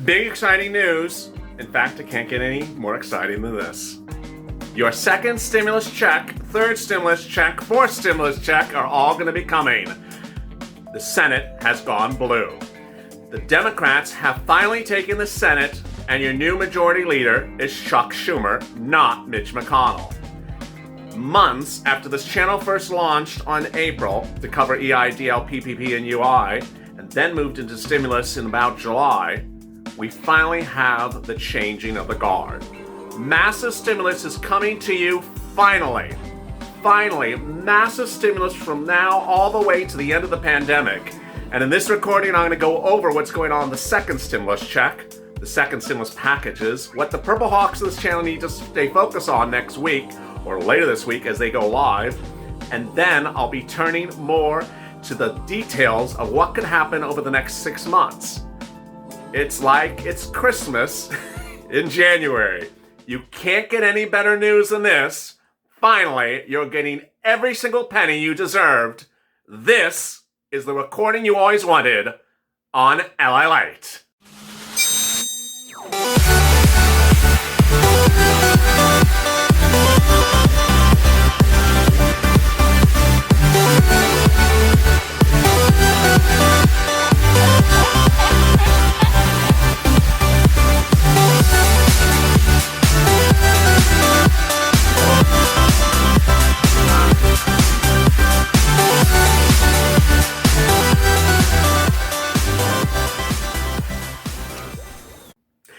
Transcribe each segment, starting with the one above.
Big exciting news. In fact, it can't get any more exciting than this. Your second stimulus check, third stimulus check, fourth stimulus check are all going to be coming. The Senate has gone blue. The Democrats have finally taken the Senate, and your new majority leader is Chuck Schumer, not Mitch McConnell. Months after this channel first launched on April to cover EIDL, PPP, and UI, and then moved into stimulus in about July, we finally have the changing of the guard. Massive stimulus is coming to you finally. Finally, massive stimulus from now all the way to the end of the pandemic. And in this recording, I'm going to go over what's going on in the second stimulus check, the second stimulus packages, what the Purple Hawks of this channel need to stay focused on next week or later this week as they go live. And then I'll be turning more to the details of what could happen over the next 6 months. It's like it's Christmas in January. You can't get any better news than this. Finally, you're getting every single penny you deserved. This is the recording you always wanted on LALATE.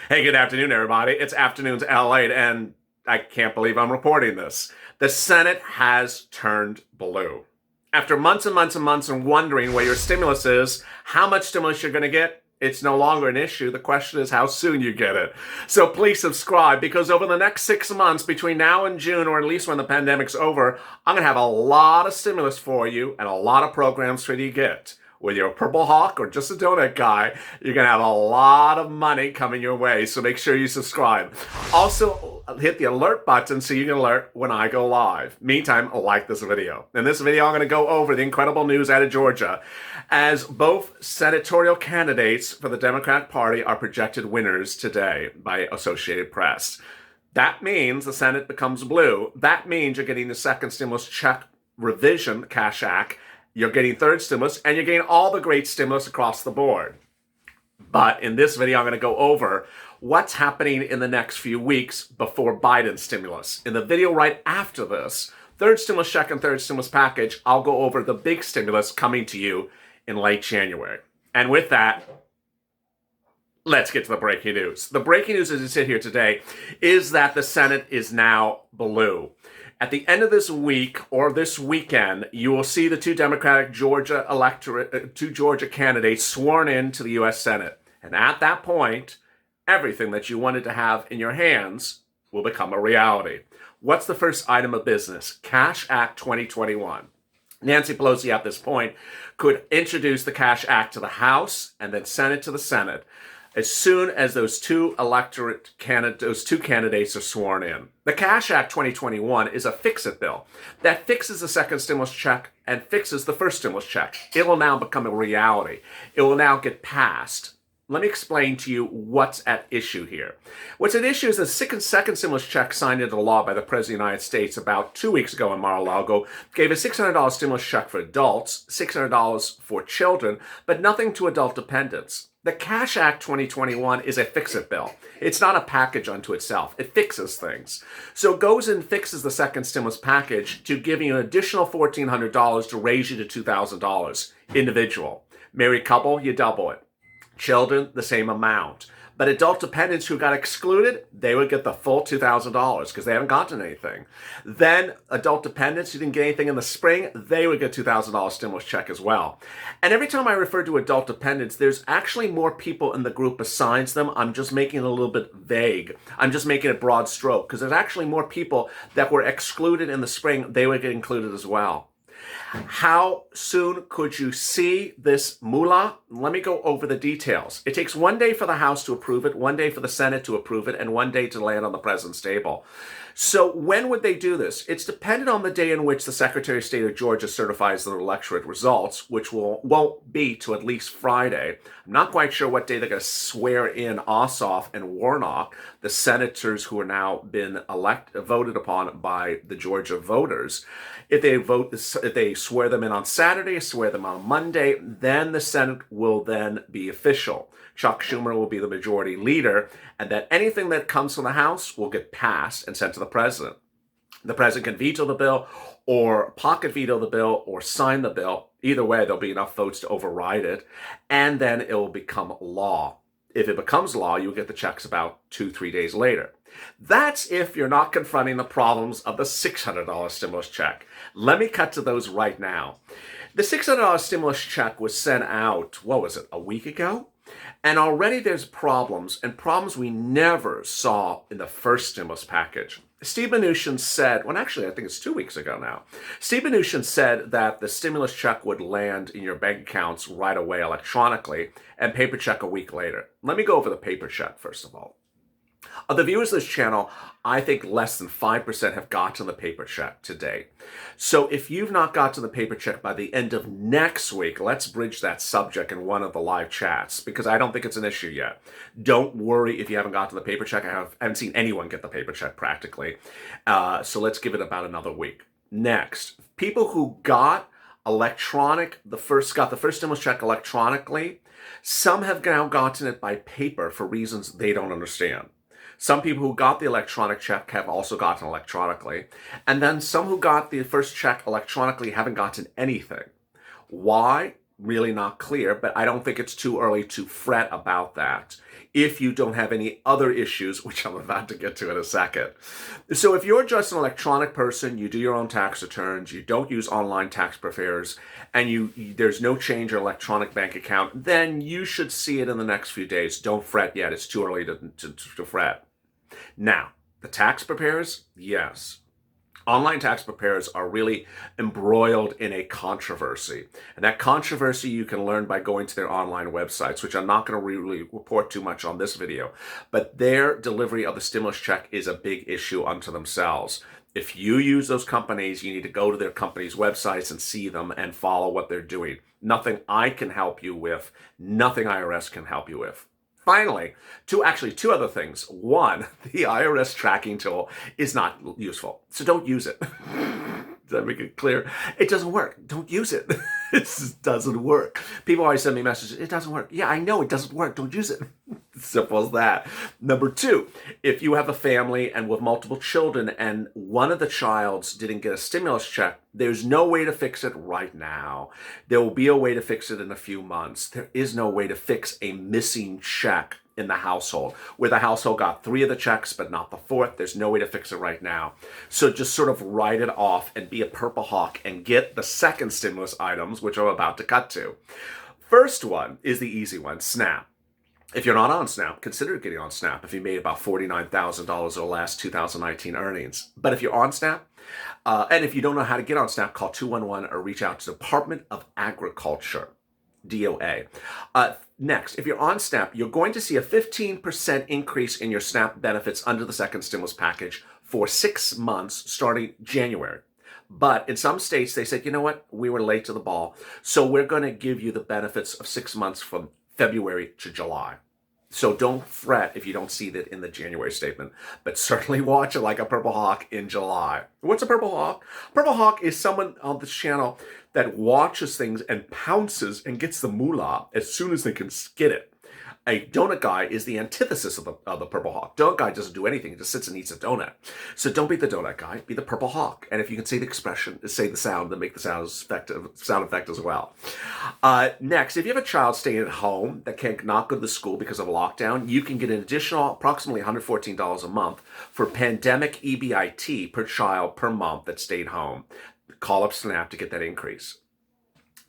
Hey, good afternoon, everybody. It's Afternoons LALATE, and I can't believe I'm reporting this. The Senate has turned blue. After months and months and months and wondering where your stimulus is, how much stimulus you're going to get, it's no longer an issue. The question is how soon you get it. So please subscribe, because over the next 6 months, between now and June, or at least when the pandemic's over, I'm going to have a lot of stimulus for you and a lot of programs for you to get. Whether you're a Purple Hawk or just a donut guy, you're going to have a lot of money coming your way, so make sure you subscribe. Also, hit the alert button so you can alert when I go live. Meantime, like this video. In this video, I'm going to go over the incredible news out of Georgia, as both senatorial candidates for the Democratic Party are projected winners today by Associated Press. That means the Senate becomes blue. That means you're getting the second stimulus check revision, Cash Act. You're getting third stimulus, and you're getting all the great stimulus across the board. But in this video, I'm going to go over what's happening in the next few weeks before Biden's stimulus. In the video right after this, third stimulus check and third stimulus package, I'll go over the big stimulus coming to you in late January. And with that, let's get to the breaking news. The breaking news as we sit here today is that the Senate is now blue. At the end of this week or this weekend, you will see the two Georgia candidates sworn in to the U.S. Senate. And at that point, everything that you wanted to have in your hands will become a reality. What's the first item of business? Cash Act 2021. Nancy Pelosi at this point could introduce the Cash Act to the House and then send it to the Senate as soon as those two candidates are sworn in. The Cash Act 2021 is a fix-it bill that fixes the second stimulus check and fixes the first stimulus check. It will now become a reality. It will now get passed. Let me explain to you what's at issue here. What's at issue is the second stimulus check signed into law by the President of the United States about 2 weeks ago in Mar-a-Lago gave a $600 stimulus check for adults, $600 for children, but nothing to adult dependents. The Cash Act 2021 is a fix-it bill. It's not a package unto itself. It fixes things. So it goes and fixes the second stimulus package to give you an additional $1,400 to raise you to $2,000 individual. Married couple, you double it. Children, the same amount. But adult dependents who got excluded, they would get the full $2,000 because they haven't gotten anything. Then adult dependents who didn't get anything in the spring, they would get $2,000 stimulus check as well. And every time I refer to adult dependents, there's actually more people in the group besides them. I'm just making it a little bit vague. I'm just making it broad stroke because there's actually more people that were excluded in the spring. They would get included as well. How soon could you see this moolah? Let me go over the details. It takes 1 day for the House to approve it, 1 day for the Senate to approve it, and 1 day to land on the president's table. So when would they do this? It's dependent on the day in which the Secretary of State of Georgia certifies the electorate results, which won't be to at least Friday. I'm not quite sure what day they're going to swear in Ossoff and Warnock, the senators who are now been voted upon by the Georgia voters. If they swear them in on Saturday, swear them on Monday, then the Senate will then be official. Chuck Schumer will be the majority leader, and that anything that comes from the House will get passed and sent to the president. The president can veto the bill, or pocket veto the bill, or sign the bill. Either way, there'll be enough votes to override it, and then it will become law. If it becomes law, you'll get the checks about 2-3 days later. That's if you're not confronting the problems of the $600 stimulus check. Let me cut to those right now. The $600 stimulus check was sent out, a week ago? And already there's problems, and problems we never saw in the first stimulus package. Steve Mnuchin said, I think it's 2 weeks ago now, Steve Mnuchin said that the stimulus check would land in your bank accounts right away electronically, and paper check a week later. Let me go over the paper check first of all. Of the viewers of this channel, I think less than 5% have gotten the paper check today. So if you've not gotten the paper check by the end of next week, let's bridge that subject in one of the live chats, because I don't think it's an issue yet. Don't worry if you haven't gotten the paper check. I haven't seen anyone get the paper check practically. So let's give it about another week. Next, people who got the first stimulus check electronically, some have now gotten it by paper for reasons they don't understand. Some people who got the electronic check have also gotten electronically. And then some who got the first check electronically haven't gotten anything. Why? Really not clear, but I don't think it's too early to fret about that if you don't have any other issues, which I'm about to get to in a second. So if you're just an electronic person, you do your own tax returns, you don't use online tax preparers, and there's no change in your electronic bank account, then you should see it in the next few days. Don't fret yet. It's too early to fret. Now, the tax preparers, yes. Online tax preparers are really embroiled in a controversy. And that controversy you can learn by going to their online websites, which I'm not going to really report too much on this video. But their delivery of the stimulus check is a big issue unto themselves. If you use those companies, you need to go to their companies' websites and see them and follow what they're doing. Nothing I can help you with, nothing IRS can help you with. Finally, two other things. One, the IRS tracking tool is not useful, so don't use it. Does that make it clear? It doesn't work. Don't use it. It just doesn't work. People always send me messages, it doesn't work. Yeah, I know it doesn't work. Don't use it. Simple as that. Number two, if you have a family and with multiple children and one of the childs didn't get a stimulus check, there's no way to fix it right now. There will be a way to fix it in a few months. There is no way to fix a missing check in the household, where the household got 3 of the checks but not the 4th. There's no way to fix it right now. So just sort of write it off and be a purple hawk and get the second stimulus items, which I'm about to cut to. First one is the easy one, SNAP. If you're not on SNAP, consider getting on SNAP if you made about $49,000 or less 2019 earnings. But if you're on SNAP, and if you don't know how to get on SNAP, call 211 or reach out to the Department of Agriculture, DOA. Next, if you're on SNAP, you're going to see a 15% increase in your SNAP benefits under the second stimulus package for 6 months starting January. But in some states, they said, you know what, we were late to the ball, so we're going to give you the benefits of 6 months from February to July. So don't fret if you don't see that in the January statement, but certainly watch it like a purple hawk in July. What's a purple hawk? Purple hawk is someone on this channel that watches things and pounces and gets the moolah as soon as they can get it. A donut guy is the antithesis of the purple hawk. Donut guy doesn't do anything. He just sits and eats a donut. So don't be the donut guy. Be the purple hawk. And if you can say the expression, say the sound, then make the sound effect as well. Next, if you have a child staying at home that cannot go to the school because of lockdown, you can get an additional approximately $114 a month for pandemic EBIT per child per month that stayed home. Call up SNAP to get that increase.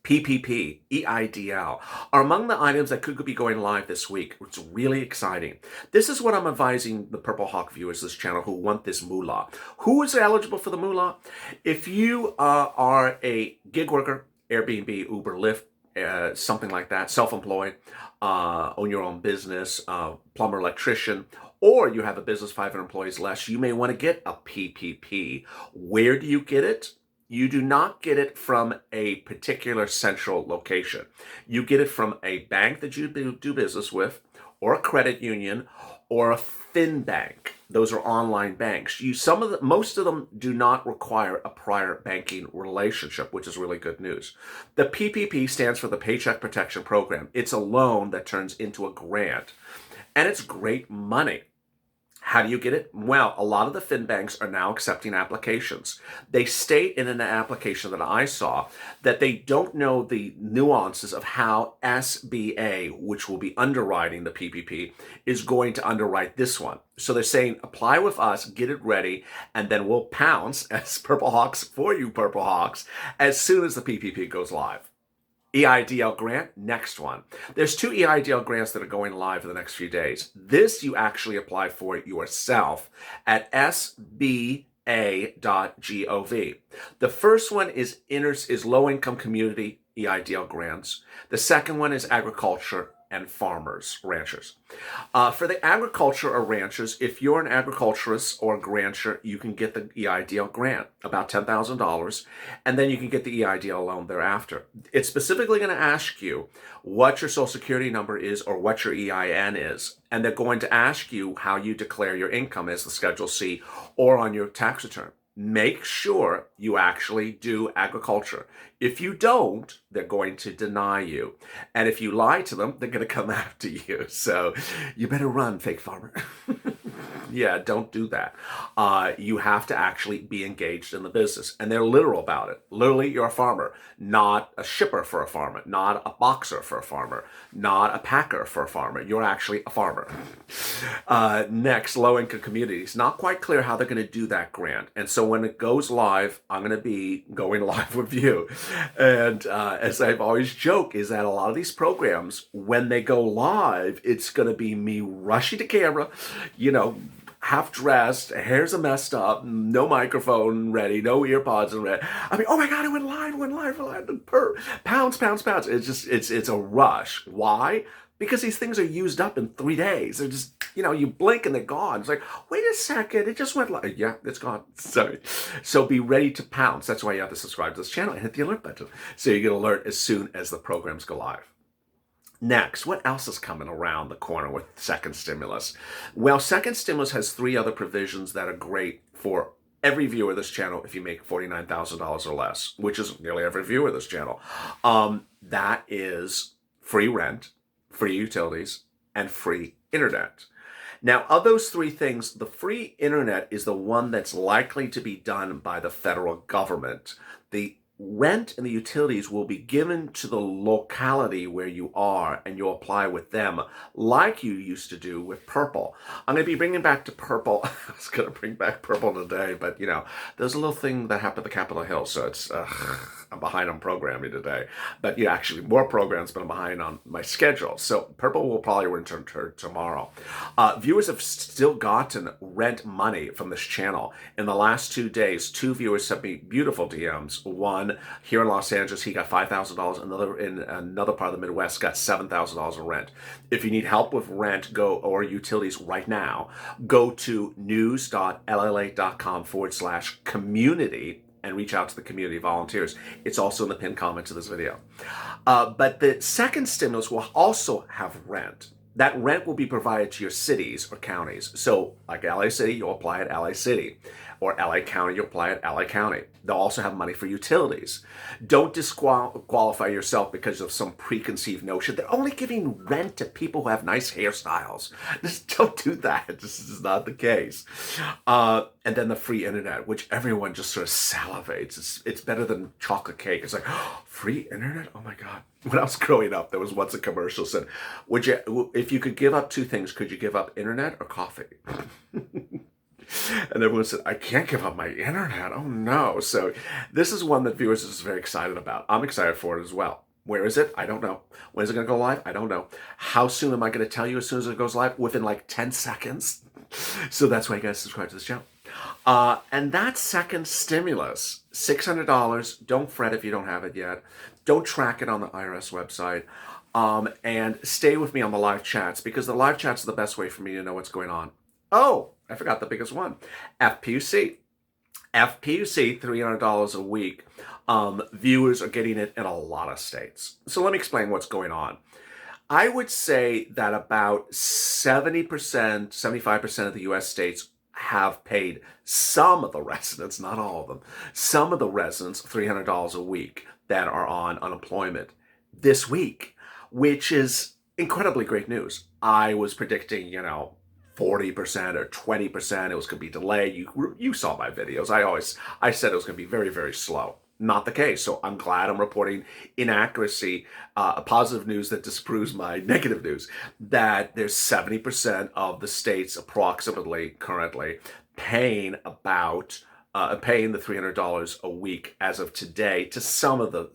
PPP, EIDL are among the items that could be going live this week. It's really exciting. This is what I'm advising the Purple Hawk viewers this channel who want this moolah. Who is eligible for the moolah? If you are a gig worker, Airbnb, Uber, Lyft, something like that, self-employed, own your own business, plumber, electrician, or you have a business 500 employees less, you may want to get a PPP. Where do you get it? You do not get it from a particular central location. You get it from a bank that you do business with, or a credit union, or a FinBank. Those are online banks. Most of them do not require a prior banking relationship, which is really good news. The PPP stands for the Paycheck Protection Program. It's a loan that turns into a grant, and it's great money. How do you get it? Well, a lot of the FinBanks are now accepting applications. They state in an application that I saw that they don't know the nuances of how SBA, which will be underwriting the PPP, is going to underwrite this one. So they're saying, apply with us, get it ready, and then we'll pounce as Purple Hawks for you, Purple Hawks, as soon as the PPP goes live. EIDL grant, next one. There's 2 EIDL grants that are going live in the next few days. This you actually apply for it yourself at sba.gov. The first one is low-income community EIDL grants. The second one is agriculture and farmers, ranchers. For the agriculture or ranchers, if you're an agriculturist or a rancher, you can get the EIDL grant, about $10,000, and then you can get the EIDL loan thereafter. It's specifically going to ask you what your social security number is or what your EIN is, and they're going to ask you how you declare your income as the Schedule C or on your tax return. Make sure you actually do agriculture. If you don't, they're going to deny you. And if you lie to them, they're going to come after you. So you better run, fake farmer. Yeah, don't do that. You have to actually be engaged in the business. And they're literal about it. Literally, you're a farmer, not a shipper for a farmer, not a boxer for a farmer, not a packer for a farmer. You're actually a farmer. Next, low-income communities. Not quite clear how they're going to do that grant. And so when it goes live, I'm going to be going live with you. And as I've always joked, is that a lot of these programs, when they go live, it's going to be me rushing to camera, half dressed, hair's messed up, no microphone ready, no earpods ready. I mean, oh my God, it went live, pounds. It's a rush. Why? Because these things are used up in 3 days. They're just, you blink and they're gone. It's like, wait a second, it just went live. Yeah, it's gone. Sorry. So be ready to pounce. That's why you have to subscribe to this channel and hit the alert button so you get an alert as soon as the programs go live. Next, what else is coming around the corner with second stimulus? Well, second stimulus has 3 other provisions that are great for every viewer of this channel if you make $49,000 or less, which is nearly every viewer of this channel. That is free rent, free utilities, and free internet. Now, of those 3 things, the free internet is the one that's likely to be done by the federal government. The rent and the utilities will be given to the locality where you are, and you'll apply with them like you used to do with Purple. I'm going to be bringing back to Purple. I was going to bring back Purple today, but there's a little thing that happened at the Capitol Hill, so it's I'm behind on programming today. But actually more programs, but I'm behind on my schedule. So Purple will probably return tomorrow. Viewers have still gotten rent money from this channel. In the last 2 days, 2 viewers sent me beautiful DMs. One here in Los Angeles, he got $5,000. Another in another part of the Midwest got $7,000 in rent. If you need help with rent, or utilities right now, go to news.lalate.com/community and reach out to the community volunteers. It's also in the pinned comment to this video. But the second stimulus will also have rent. That rent will be provided to your cities or counties. So like LA City, you'll apply at LA City. Or LA County, you'll apply at LA County. They'll also have money for utilities. Don't disqualify yourself because of some preconceived notion. They're only giving rent to people who have nice hairstyles. Just don't do that. This is not the case. And then the free internet, which everyone just sort of salivates. It's better than chocolate cake. It's like, oh, free internet? Oh my God. When I was growing up, there was once a commercial that said, if you could give up 2 things, could you give up internet or coffee? And everyone said, I can't give up my internet. Oh no. So this is one that viewers is very excited about. I'm excited for it as well. Where is it? I don't know. When is it going to go live? I don't know. How soon am I going to tell you as soon as it goes live? Within like 10 seconds. So that's why you guys subscribe to this channel. And that second stimulus, $600. Don't fret if you don't have it yet. Don't track it on the IRS website. And stay with me on the live chats, because the live chats are the best way for me to know what's going on. Oh, I forgot the biggest one. FPUC. FPUC, $300 a week. Viewers are getting it in a lot of states. So let me explain what's going on. I would say that about 70%, 75% of the US states have paid some of the residents, not all of them, some of the residents $300 a week that are on unemployment this week, which is incredibly great news. I was predicting, 40% or 20%. It was going to be delayed. You saw my videos. I said it was going to be very, very slow. Not the case. So I'm glad I'm reporting inaccuracy, positive news that disproves my negative news, that there's 70% of the states approximately currently paying the $300 a week as of today to some of the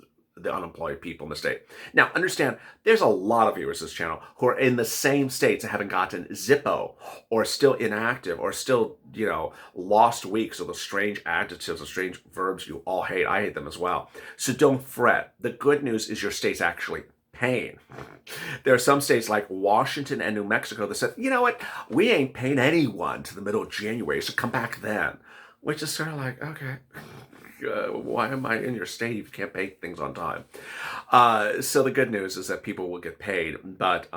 unemployed people in the state. Now, understand, there's a lot of viewers of this channel who are in the same states that haven't gotten Zippo, or still inactive, or still, lost weeks, or those strange adjectives, or strange verbs you all hate. I hate them as well. So don't fret. The good news is your state's actually paying. There are some states like Washington and New Mexico that said, you know what, we ain't paying anyone to the middle of January, so come back then. Which is sort of like, okay. Why am I in your state if you can't pay things on time? So the good news is that people will get paid, but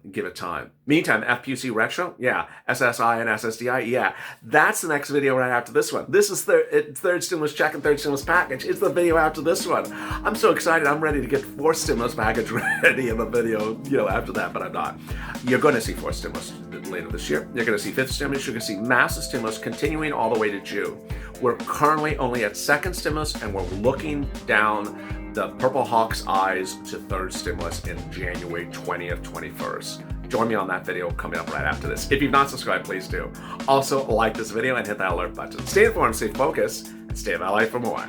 give it time. Meantime, FPUC Retro, yeah. SSI and SSDI, yeah. That's the next video right after this one. This is third stimulus check and third stimulus package. It's the video after this one. I'm so excited. I'm ready to get fourth stimulus package ready in the video, after that, but I'm not. You're going to see fourth stimulus later this year. You're going to see fifth stimulus. You're going to see massive stimulus continuing all the way to June. We're currently only at second stimulus, and we're looking down the Purple Hawk's eyes to third stimulus in January 20th, 21st. Join me on that video coming up right after this. If you've not subscribed, please do. Also, like this video and hit that alert button. Stay informed, stay focused, and stay in LA for more.